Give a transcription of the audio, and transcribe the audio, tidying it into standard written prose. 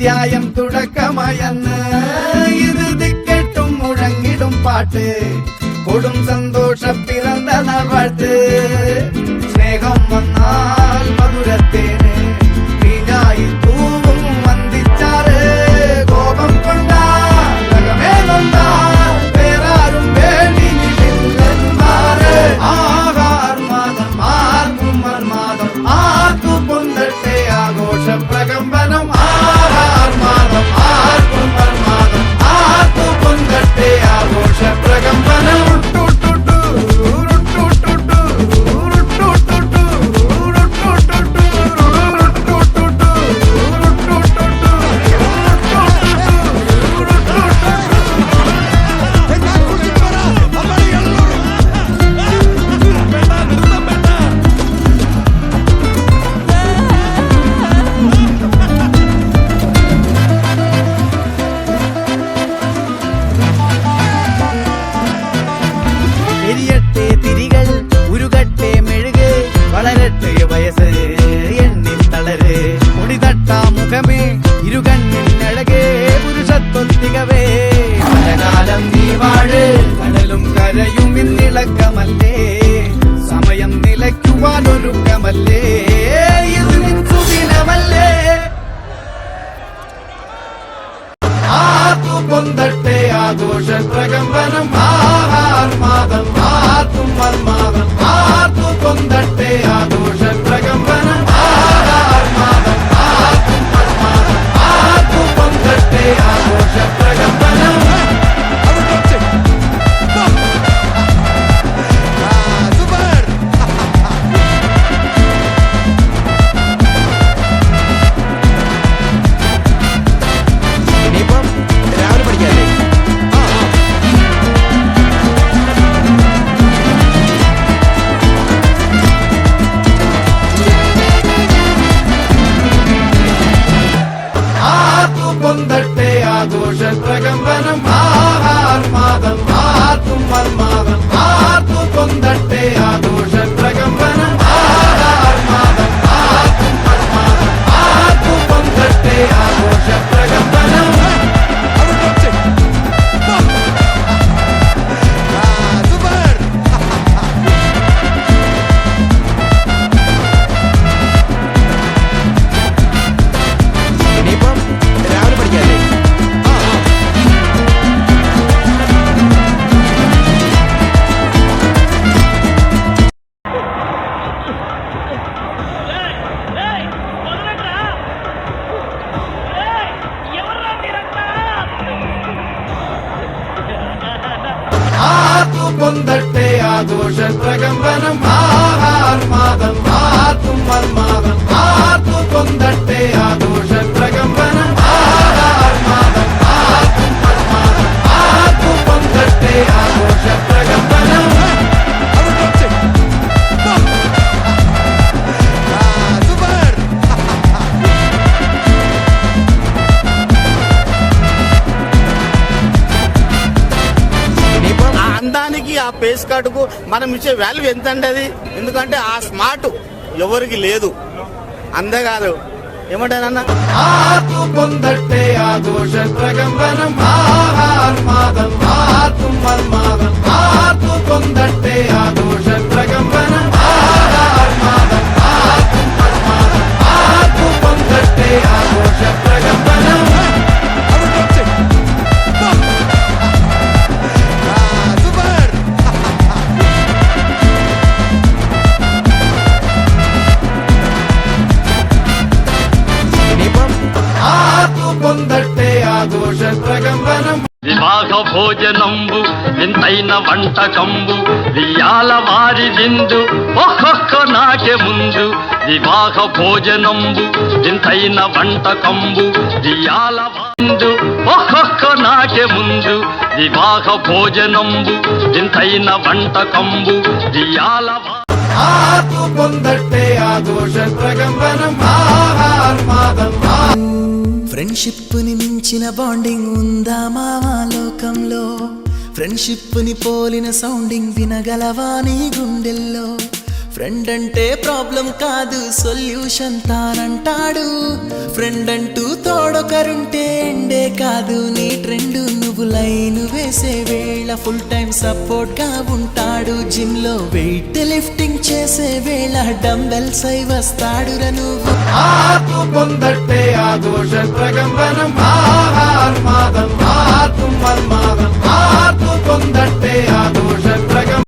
അധ്യായം തുടക്കമായെന്ന് ഇറുതി കേട്ടും മുഴങ്ങിടും പാട്ട് കൊടും സന്തോഷം പിറന്ന നാൾവാഴ്ത്ത് സ്നേഹം വന്നാൽ മധുരത്തേന് തീഞ്ഞായി തൂവും വന്ദിച്ചാറ് കോപം കൊണ്ടാകമേ നൊന്താൽ വേറാരും വേണ്ടി നിൽക്കുന്നന്മാര് ആഹാർമാദം ആർക്കും മർമാദം ആർക്കു പൊന്തട്ടെ ആഘോഷ പ്രകമ്പനം ആഹാർമാദം ആർക്കും മർമാദം ആർക്കു പൊന്തട്ടെ ആഘോഷ പ്രകമ്പനം സമയം നിലയ്ക്കുവാനൊരുക്കമല്ലേ ഇത് നിൻസുദിനമല്ലേ ആർക്കു പൊന്തട്ടെ ആഘോഷ പ്രകമ്പനം ആഹാർമാദം ആർക്കും മർമാദം ആർക്കു പൊന്തട്ടെ ആഘോഷ പ്രകമ്പനം ആഹാർമാദം ആർക്കും മർമാദം ആർക്കു പൊന്തട്ടെ ആഘോഷ പ്രകമ്പനം പൊന്തട്ടെ ആഘോഷ പ്രകമ്പനം ആഹാർമാദം ആർക്കും മർമാദം ആർക്കു പൊന്തട്ടെ ആഘോഷ പ്രകമ്പനം ആഹാർമാദം ആർക്കും മർമാദം ആർക്കു പൊന്തട്ടെ ആഘോഷ പ്രകമ്പനം പൊന്തട്ടെ ആഘോഷ പ്രകമ്പനം ആഹാർമാദം ആർക്കും മർമാദം ആർക്കു പൊന്തട്ടെ ആഘോഷ പ്രകമ്പനം ആഹാർമാദം ആർക്കും മർമാദം ആർക്കു പൊന്തട്ടെ ആഘോഷ പ്രകമ്പനം అందానికి ఆ పేస్ కార్డుకు మనం ఇచ్చే వాల్యూ ఎంత అండి అది ఎందుకంటే ఆ స్మార్ట్ ఎవరికి లేదు అంతేకాదు ఏమంటారన్న ఆర్కు పొందట్టే ఆఘోష ప్రకంపనం ఆహార్మాదం ఆర్కు మర్మాదం ఆర్కు పొందట్టే ఆఘోష ప్రకంపనం ఆహార్మాదం ఆర్కు మర్మాదం ఆర్కు పొందట్టే ఆఘోష ప్రకంపనం పొందట్టే ఆఘోష ప్రకంపనం వివాహ భోజనంబు వింతైన వంటకంబు వియాల వారి విందు ఒక్కొక్క నాకే ముందు వివాహ భోజనంబు వింతైన వంటకంబు వియాల విందు ఒక్కొక్క నాకే ముందు వివాహ భోజనంబు వింతైన వంటకంబు వియాల ఆకు పొందట్టే ఆఘోష ప్రకంపనం ఆహార్మాదం ఫ్రెండ్షిప్ ని మించిన బాండింగ్ ఉందా మావా లోకంలో ఫ్రెండ్షిప్ ని పోలిన సౌండింగ్ వినగలవా నీ గుండెల్లో ఫ్రెండ్ అంటే ప్రాబ్లం కాదు సొల్యూషన్ తానంటాడు. ఫ్రెండ్ అంటూ తోడొకరుంటే ఎండే కాదు నీ ట్రెండ్. నువ్వు లైన్ వేసే వేళ ఫుల్ టైం సపోర్ట్ గా ఉంటాడు. జిమ్ లో వెయిట్ లిఫ్టింగ్ చేసే వేళ డంబెల్స్ అయి వస్తాడురా నువ్వు. ആർക്കു പൊന്തട്ടെ ആഘോഷ പ്രകമ്പനം ആഹാർമാദം ആർക്കും മന്മാദം ആർക്കു പൊന്തട്ടെ ആഘോഷ